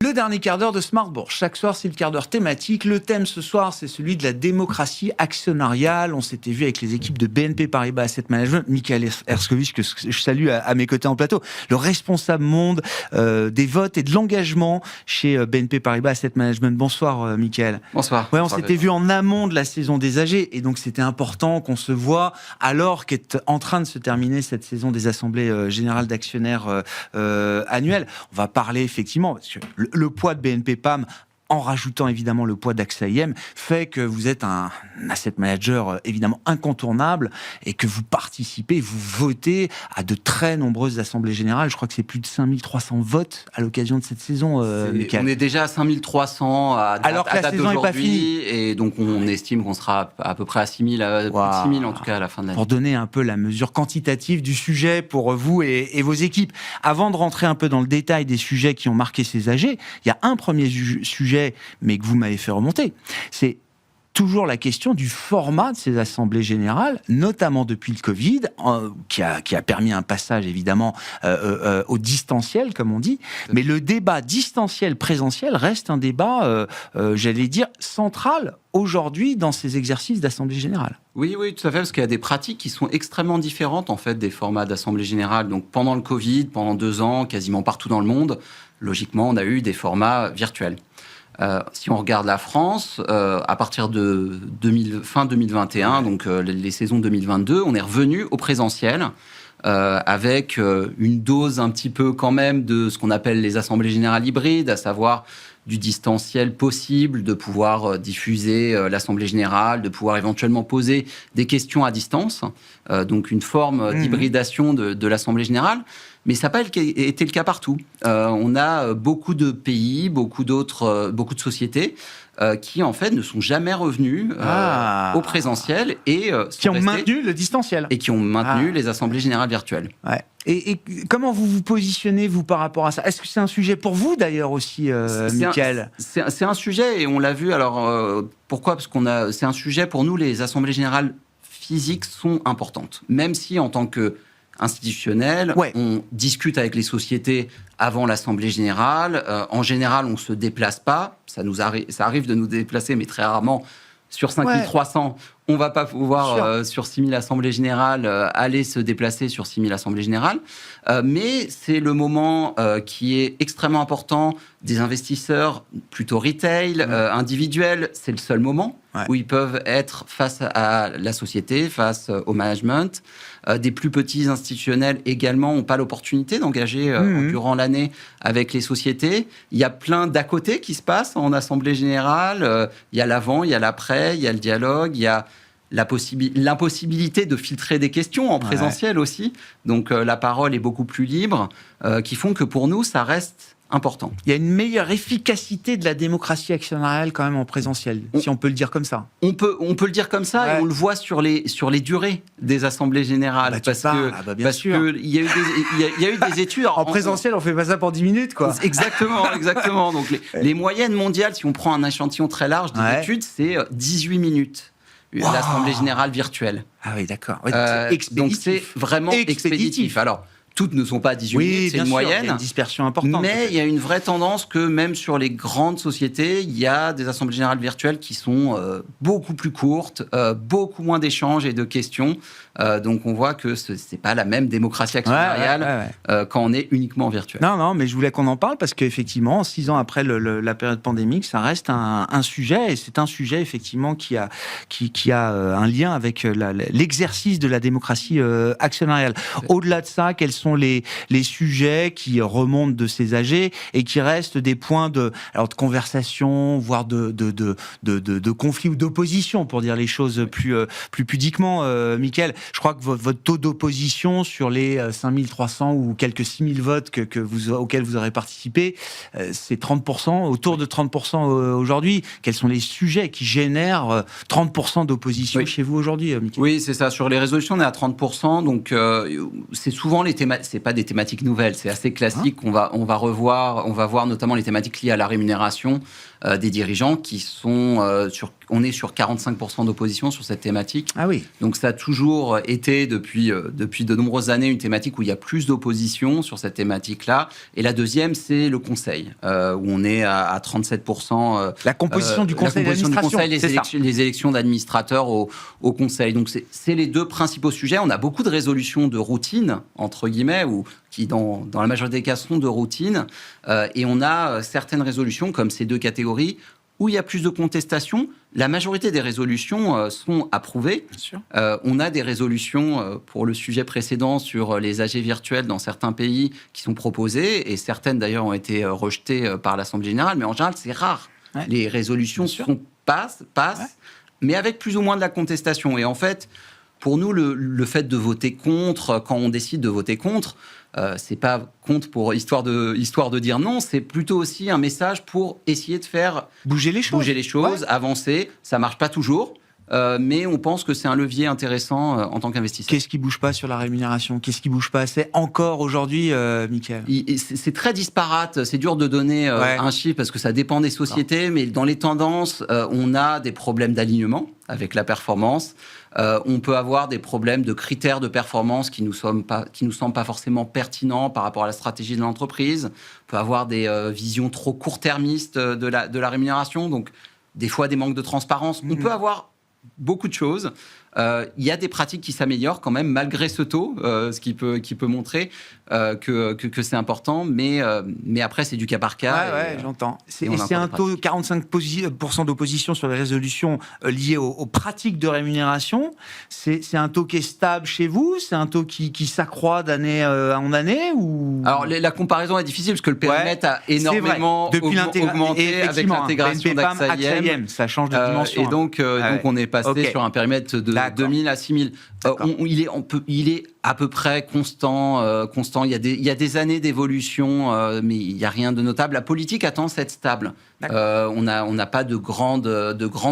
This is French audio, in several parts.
Le dernier quart d'heure de Smart Bourse. Chaque soir, c'est le quart d'heure thématique. Le thème ce soir, c'est celui de la démocratie actionnariale. On s'était vu avec les équipes de BNP Paribas Asset Management, Michael Herskovich, que je salue à mes côtés en plateau, le responsable monde des votes et de l'engagement chez BNP Paribas Asset Management. Bonsoir, Michael. Bonsoir. Ouais, on s'était vu en amont de la saison des AG, et donc c'était important qu'on se voit alors qu'est en train de se terminer cette saison des assemblées générales d'actionnaires annuelles. On va parler effectivement, parce que le poids de BNP PAM, en rajoutant évidemment le poids d'AXA IM, fait que vous êtes un asset manager évidemment incontournable et que vous participez, vous votez à de très nombreuses assemblées générales. Je crois que c'est plus de 5300 votes à l'occasion de cette saison, Michael. On est déjà à 5300 à date d'aujourd'hui, et donc on estime qu'on sera à peu près à 6000, plus de 6000 en tout cas à la fin de l'année. Pour donner un peu la mesure quantitative du sujet pour vous et vos équipes. Avant de rentrer un peu dans le détail des sujets qui ont marqué ces AG, il y a un premier sujet, mais que vous m'avez fait remonter, c'est toujours la question du format de ces assemblées générales, notamment depuis le Covid, qui a permis un passage évidemment au distanciel, comme on dit. Mais le débat distanciel-présentiel reste un débat, j'allais dire, central aujourd'hui dans ces exercices d'assemblée générale. Oui, tout à fait, parce qu'il y a des pratiques qui sont extrêmement différentes en fait des formats d'assemblée générale. Donc pendant le Covid, pendant 2 ans, quasiment partout dans le monde, logiquement, on a eu des formats virtuels. Si on regarde la France, à partir de fin 2021, donc les saisons 2022, on est revenu au présentiel avec une dose un petit peu quand même de ce qu'on appelle les assemblées générales hybrides, à savoir du distanciel possible, de pouvoir diffuser l'assemblée générale, de pouvoir éventuellement poser des questions à distance, donc une forme d'hybridation de l'assemblée générale. Mais ça n'a pas été le cas partout. On a beaucoup de pays, beaucoup de sociétés qui, en fait, ne sont jamais revenus au présentiel et qui ont maintenu le distanciel. Et qui ont maintenu les assemblées générales virtuelles. Ouais. Et comment vous vous positionnez, vous, par rapport à ça ? Est-ce que c'est un sujet pour vous, d'ailleurs, aussi, Michael ? C'est un sujet, et on l'a vu. Alors, pourquoi ? Parce c'est un sujet, pour nous, les assemblées générales physiques sont importantes. Même si, en tant que institutionnel, on discute avec les sociétés avant l'Assemblée générale. En général, on ne se déplace pas. Ça arrive de nous déplacer, mais très rarement. Sur 5300, on ne va pas pouvoir, sur 6000 assemblées générales, aller se déplacer sur 6000 assemblées générales. Mais c'est le moment qui est extrêmement important des investisseurs, plutôt retail, individuels. C'est le seul moment où ils peuvent être face à la société, face au management. Des plus petits institutionnels également n'ont pas l'opportunité d'engager durant l'année avec les sociétés. Il y a plein d'à côté qui se passent en assemblée générale. Il y a l'avant, il y a l'après, il y a le dialogue, il y a l'impossibilité de filtrer des questions en présentiel aussi. Donc la parole est beaucoup plus libre, qui font que pour nous, ça reste important. Il y a une meilleure efficacité de la démocratie actionnariale quand même en présentiel, si on peut le dire comme ça. On peut le dire comme ça, et on le voit sur les durées des assemblées générales. Parce que il y a eu des études. En présentiel, on fait pas ça pour 10 minutes, quoi. Exactement. Donc les moyennes mondiales, si on prend un échantillon très large des études, c'est 18 minutes. L'assemblée générale virtuelle. Ah oui, d'accord. Donc c'est vraiment expéditif. Alors, toutes ne sont pas à 18 minutes, c'est une moyenne. Il y a une dispersion importante. Mais il y a une vraie tendance que même sur les grandes sociétés, il y a des assemblées générales virtuelles qui sont beaucoup plus courtes, beaucoup moins d'échanges et de questions. Donc on voit que ce n'est pas la même démocratie actionnariale quand on est uniquement virtuel. Non, mais je voulais qu'on en parle parce qu'effectivement, 6 ans après la période pandémique, ça reste un sujet, et c'est un sujet effectivement qui a un lien avec l'exercice de la démocratie actionnariale. Au-delà de ça, quels sont les sujets qui remontent de ces AG et qui restent des points de conversation, voire de conflit ou d'opposition, pour dire les choses plus pudiquement, Michael. Je crois que votre taux d'opposition sur les 5300 ou quelques 6000 votes auxquels vous aurez participé, c'est 30%, autour de 30% aujourd'hui. Quels sont les sujets qui génèrent 30% d'opposition chez vous aujourd'hui, Michael ? Oui, c'est ça. Sur les résolutions, on est à 30%. Donc, c'est souvent c'est pas des thématiques nouvelles. C'est assez classique. On va voir notamment les thématiques liées à la rémunération des dirigeants qui sont on est sur 45% d'opposition sur cette thématique. Ah oui. Donc ça a toujours été, depuis de nombreuses années, une thématique où il y a plus d'opposition sur cette thématique-là. Et la deuxième, c'est le conseil, où on est à 37%. La composition du conseil d'administration. Les élections d'administrateurs au conseil. Donc c'est les deux principaux sujets. On a beaucoup de résolutions de routine, entre guillemets, qui dans la majorité des cas sont de routine. Et on a certaines résolutions, comme ces deux catégories, où il y a plus de contestation. La majorité des résolutions sont approuvées. Bien sûr. On a des résolutions pour le sujet précédent sur les AG virtuels dans certains pays qui sont proposées, et certaines d'ailleurs ont été rejetées par l'Assemblée générale, mais en général c'est rare. Ouais. Les résolutions passent, ouais. Mais avec plus ou moins de la contestation. Et en fait, pour nous, le fait de voter contre, quand on décide de voter contre, c'est pas contre pour histoire de dire non, c'est plutôt aussi un message pour essayer de faire bouger les choses, ouais. Avancer. Ça marche pas toujours, mais on pense que c'est un levier intéressant en tant qu'investisseur. Qu'est-ce qui bouge pas sur la rémunération ? Qu'est-ce qui bouge pas assez encore aujourd'hui, Mickaël ? C'est très disparate. C'est dur de donner un chiffre parce que ça dépend des sociétés, mais dans les tendances, on a des problèmes d'alignement avec la performance. On peut avoir des problèmes de critères de performance qui nous semblent pas forcément pertinents par rapport à la stratégie de l'entreprise. On peut avoir des visions trop court-termistes de la rémunération, donc des fois des manques de transparence. On peut avoir beaucoup de choses. Il y a des pratiques qui s'améliorent quand même malgré ce taux, ce qui peut montrer que c'est important, mais après c'est du cas par cas. Ouais, j'entends. C'est un taux de 45% d'opposition sur les résolutions liées aux pratiques de rémunération. C'est un taux qui est stable chez vous ? C'est un taux qui s'accroît d'année en année ou... Alors la comparaison est difficile parce que le périmètre a énormément augmenté avec l'intégration d'AXA IM. Ça change de dimension. Et donc on est passé sur un périmètre de 2000 à 6000. Il est à peu près constant. Il y a des années d'évolution, mais il n'y a rien de notable. La politique a tendance à être stable. On n'a pas de grandes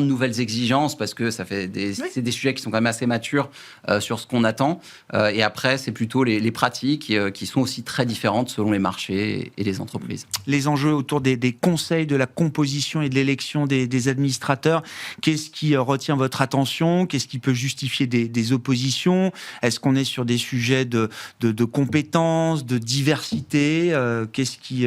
nouvelles exigences parce que c'est des sujets qui sont quand même assez matures sur ce qu'on attend. Et après, c'est plutôt les pratiques qui sont aussi très différentes selon les marchés et les entreprises. Les enjeux autour des conseils, de la composition et de l'élection des administrateurs, qu'est-ce qui retient votre attention ? Qu'est-ce qui peut justifier des oppositions ? Est-ce qu'on est sur des sujets de compétences, de diversité ? Qu'est-ce qui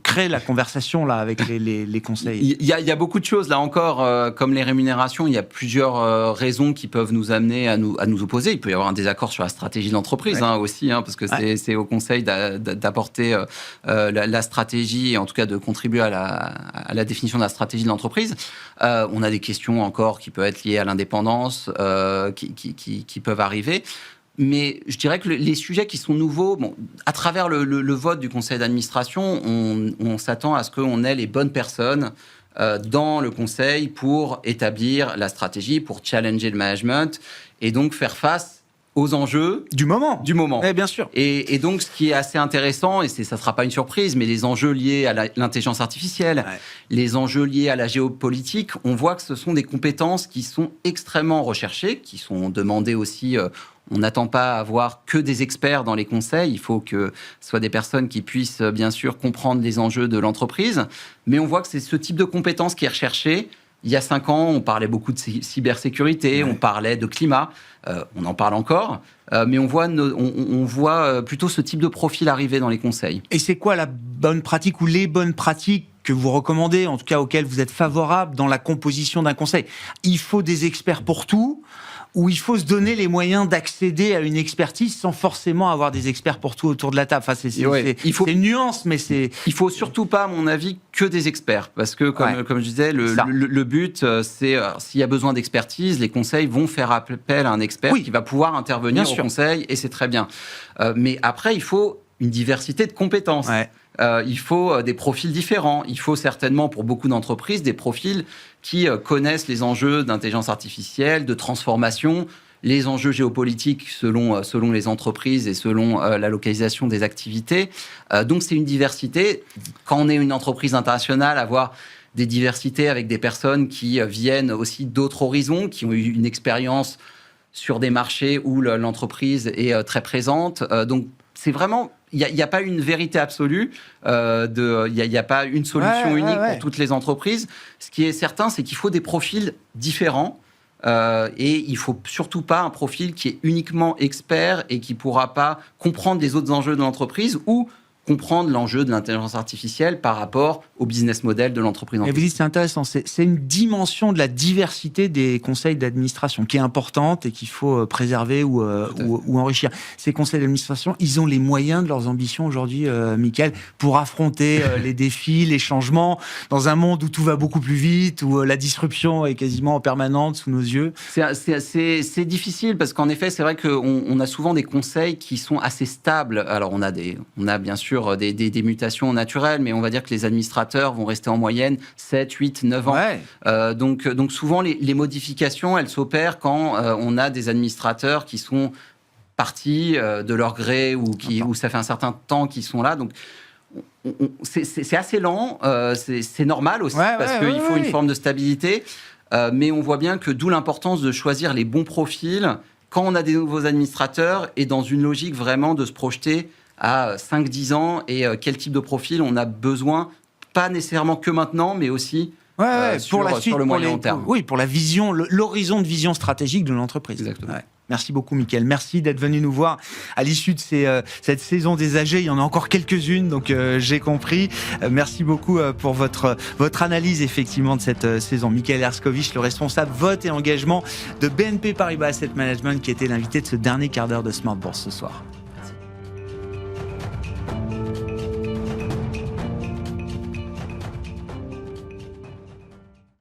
crée la conversation là avec les conseils ? Il y a beaucoup de choses là encore, comme les rémunérations. Il y a plusieurs raisons qui peuvent nous amener à nous opposer. Il peut y avoir un désaccord sur la stratégie de l'entreprise aussi, parce que c'est au conseil d'apporter la stratégie et en tout cas de contribuer à la définition de la stratégie de l'entreprise. On a des questions encore qui peuvent être liées à l'indépendance, qui peuvent arriver. Mais je dirais que les sujets qui sont nouveaux, à travers le vote du conseil d'administration, on s'attend à ce qu'on ait les bonnes personnes dans le conseil pour établir la stratégie, pour challenger le management et donc faire face aux enjeux du moment. Oui, bien sûr. Et donc, ce qui est assez intéressant, et ça ne sera pas une surprise, mais les enjeux liés à l'intelligence artificielle, les enjeux liés à la géopolitique, on voit que ce sont des compétences qui sont extrêmement recherchées, qui sont demandées aussi. On n'attend pas à avoir que des experts dans les conseils. Il faut que ce soit des personnes qui puissent, bien sûr, comprendre les enjeux de l'entreprise. Mais on voit que c'est ce type de compétences qui est recherché. Il y a 5 ans, on parlait beaucoup de cybersécurité, on parlait de climat, on en parle encore, mais on voit plutôt ce type de profil arriver dans les conseils. Et c'est quoi la bonne pratique ou les bonnes pratiques que vous recommandez, en tout cas auxquelles vous êtes favorable dans la composition d'un conseil ? Il faut des experts pour tout ? Où il faut se donner les moyens d'accéder à une expertise sans forcément avoir des experts pour tout autour de la table. Enfin, c'est une nuance, mais c'est... Il faut surtout pas, à mon avis, que des experts. Parce que, comme je disais, le but, c'est s'il y a besoin d'expertise, les conseils vont faire appel à un expert qui va pouvoir intervenir au conseil, et c'est très bien. Mais après, il faut une diversité de compétences. Il faut des profils différents. Il faut certainement, pour beaucoup d'entreprises, des profils qui connaissent les enjeux d'intelligence artificielle, de transformation, les enjeux géopolitiques selon les entreprises et selon la localisation des activités. Donc, c'est une diversité. Quand on est une entreprise internationale, avoir des diversités avec des personnes qui viennent aussi d'autres horizons, qui ont eu une expérience sur des marchés où l'entreprise est très présente. Donc, c'est vraiment il n'y a pas une vérité absolue, il n'y a pas une solution unique pour toutes les entreprises. Ce qui est certain, c'est qu'il faut des profils différents. Et il ne faut surtout pas un profil qui est uniquement expert et qui ne pourra pas comprendre les autres enjeux de l'entreprise ou comprendre l'enjeu de l'intelligence artificielle par rapport au business model de l'entreprise. Et vous dites, c'est intéressant, c'est une dimension de la diversité des conseils d'administration qui est importante et qu'il faut préserver ou enrichir. Ces conseils d'administration, ils ont les moyens de leurs ambitions aujourd'hui, Mickaël, pour affronter les défis, les changements, dans un monde où tout va beaucoup plus vite, où la disruption est quasiment permanente sous nos yeux. C'est difficile parce qu'en effet, c'est vrai qu'on a souvent des conseils qui sont assez stables. Alors, on a bien sûr des mutations naturelles, mais on va dire que les administrateurs vont rester en moyenne 7, 8, 9 ans. Donc souvent, les modifications, elles s'opèrent quand on a des administrateurs qui sont partis de leur gré ou ça fait un certain temps qu'ils sont là. Donc, c'est assez lent, c'est normal aussi, parce qu'il faut une forme de stabilité. Mais on voit bien que d'où l'importance de choisir les bons profils quand on a des nouveaux administrateurs et dans une logique vraiment de se projeter à 5-10 ans et quel type de profil on a besoin, pas nécessairement que maintenant, mais aussi sur le moyen long terme. Oui, pour la vision, l'horizon de vision stratégique de l'entreprise. Exactement. Merci beaucoup, Mickaël. Merci d'être venu nous voir à l'issue de cette saison des AG. Il y en a encore quelques-unes, donc j'ai compris. Merci beaucoup pour votre analyse, effectivement, de cette saison. Mickaël Herskovich, le responsable vote et engagement de BNP Paribas Asset Management, qui était l'invité de ce dernier quart d'heure de Smart Bourse ce soir.